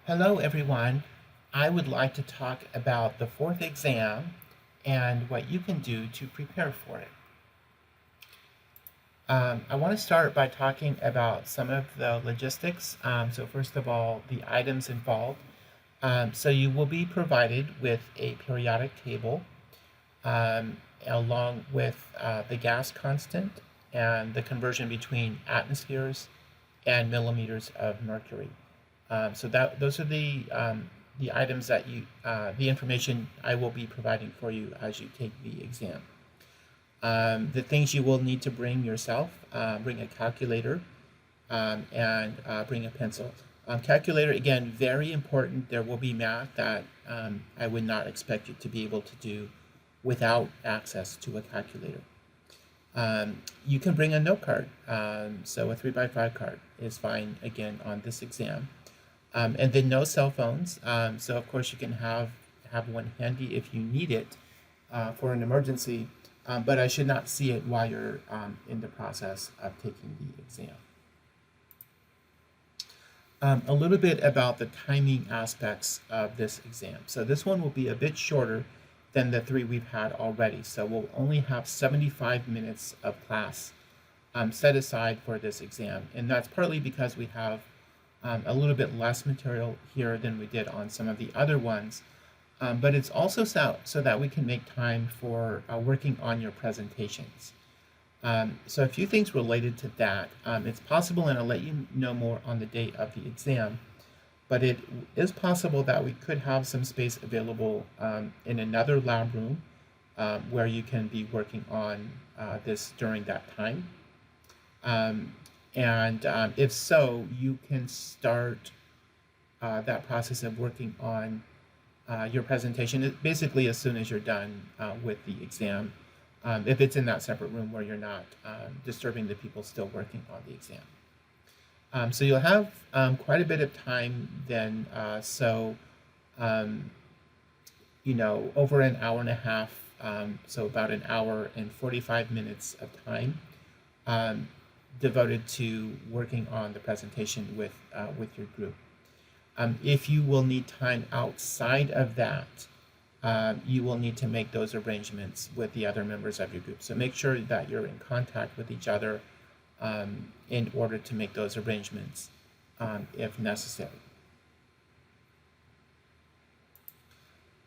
Hello, everyone. I would like to talk about the fourth exam and what you can do to prepare for it. I want to start by talking about some of the logistics. So, first of all, the items involved. So, you will be provided with a periodic table along with the gas constant and the conversion between atmospheres and millimeters of mercury. So that those are the items that the information I will be providing for you as you take the exam. The things you will need to bring yourself: bring a calculator and bring a pencil. Calculator, again, very important. There will be math that I would not expect you to be able to do without access to a calculator. You can bring a note card, so a 3x5 card is fine again on this exam. And then no cell phones. So of course you can have one handy if you need it for an emergency, but I should not see it while you're in the process of taking the exam. A little bit about the timing aspects of this exam. So this one will be a bit shorter than the three we've had already. So we'll only have 75 minutes of class set aside for this exam. And that's partly because we have a little bit less material here than we did on some of the other ones. But it's also so that we can make time for working on your presentations. So a few things related to that. It's possible, and I'll let you know more on the day of the exam, but it is possible that we could have some space available in another lab room where you can be working on this during that time. And if so, you can start that process of working on your presentation basically as soon as you're done with the exam, if it's in that separate room where you're not disturbing the people still working on the exam. So you'll have quite a bit of time then. Over an hour and a half, so about an hour and 45 minutes of time devoted to working on the presentation with your group. If you will need time outside of that, you will need to make those arrangements with the other members of your group. So make sure that you're in contact with each other in order to make those arrangements if necessary.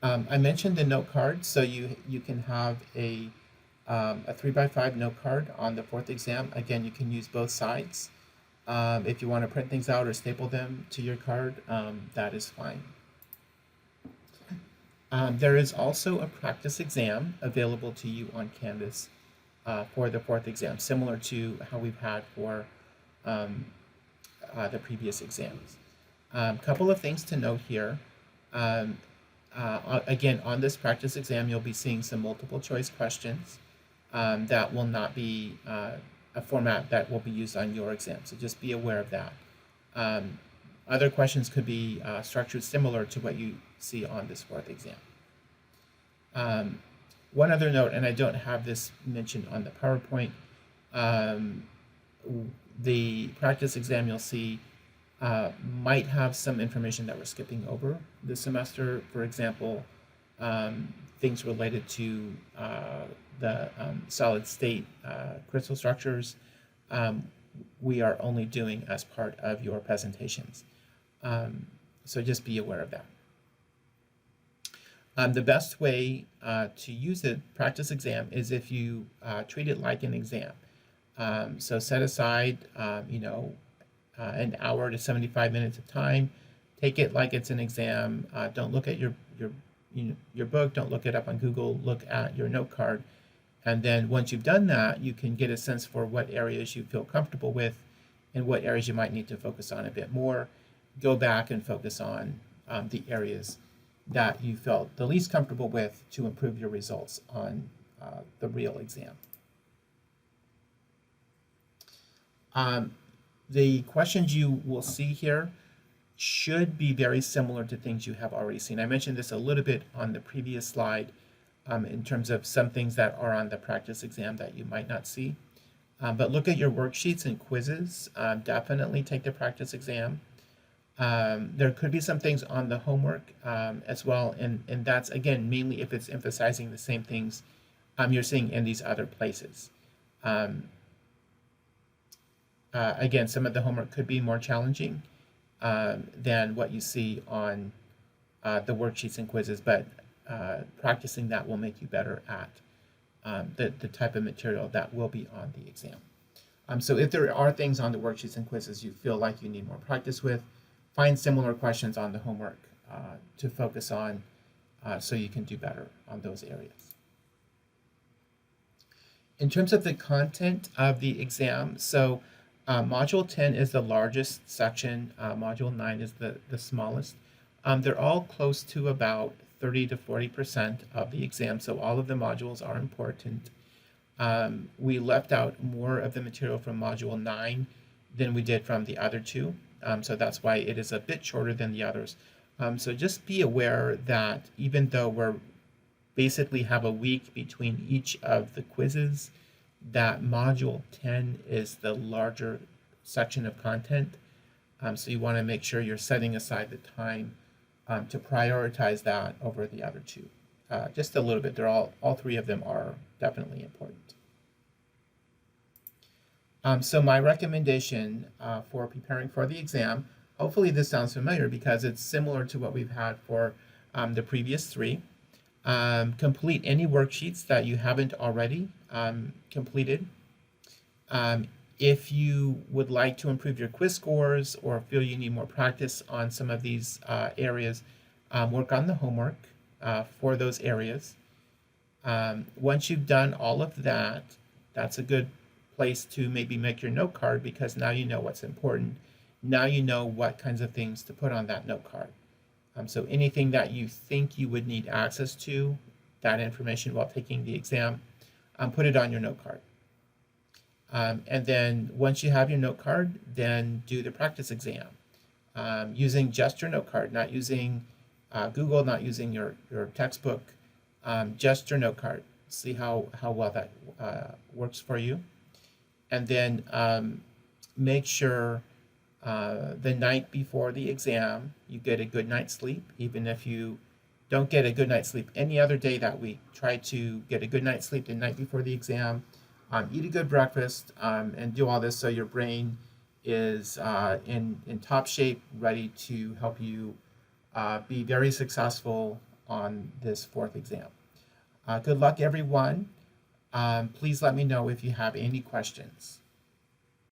I mentioned the note card, so you can have a 3x5 note card on the fourth exam. Again, you can use both sides. If you want to print things out or staple them to your card, that is fine. There is also a practice exam available to you on Canvas for the fourth exam, similar to how we've had for the previous exams. Couple of things to note here. Again, on this practice exam, you'll be seeing some multiple choice questions that will not be a format that will be used on your exam. So just be aware of that. Other questions could be structured similar to what you see on this fourth exam. One other note, and I don't have this mentioned on the PowerPoint, the practice exam you'll see might have some information that we're skipping over this semester. For example, things related to the solid state crystal structures, we are only doing as part of your presentations. So just be aware of that. The best way to use the practice exam is if you treat it like an exam. So set aside, an hour to 75 minutes of time. Take it like it's an exam. Don't look at your book. Don't look it up on Google. Look at your note card. And then once you've done that, you can get a sense for what areas you feel comfortable with and what areas you might need to focus on a bit more. Go back and focus on the areas that you felt the least comfortable with to improve your results on the real exam. The questions you will see here should be very similar to things you have already seen. I mentioned this a little bit on the previous slide in terms of some things that are on the practice exam that you might not see. But look at your worksheets and quizzes. Definitely take the practice exam. There could be some things on the homework as well, and that's again mainly if it's emphasizing the same things you're seeing in these other places. Um, Again, some of the homework could be more challenging than what you see on the worksheets and quizzes, but practicing that will make you better at the type of material that will be on the exam. So if there are things on the worksheets and quizzes you feel like you need more practice with, find similar questions on the homework to focus on so you can do better on those areas. In terms of the content of the exam, so Module 10 is the largest section, Module 9 is the smallest. They're all close to about 30 to 40% of the exam, so all of the modules are important. We left out more of the material from Module 9 than we did from the other two, so that's why it is a bit shorter than the others. So just be aware that even though we're basically have a week between each of the quizzes, that Module 10 is the larger section of content. So you want to make sure you're setting aside the time to prioritize that over the other two. Just a little bit. They're all three of them are definitely important. So my recommendation for preparing for the exam, hopefully this sounds familiar because it's similar to what we've had for the previous three. Complete any worksheets that you haven't already completed. If you would like to improve your quiz scores or feel you need more practice on some of these areas, work on the homework for those areas. Once you've done all of that, that's a good place to maybe make your note card because now you know what's important. Now you know what kinds of things to put on that note card. So anything that you think you would need access to, that information while taking the exam, put it on your note card. And then once you have your note card, then do the practice exam using just your note card, not using Google, not using your textbook, just your note card. See how well that works for you. And then make sure the night before the exam, you get a good night's sleep. Even if you don't get a good night's sleep any other day that week, try to get a good night's sleep the night before the exam. Eat a good breakfast and do all this so your brain is in top shape, ready to help you be very successful on this fourth exam. Good luck, everyone. Please let me know if you have any questions.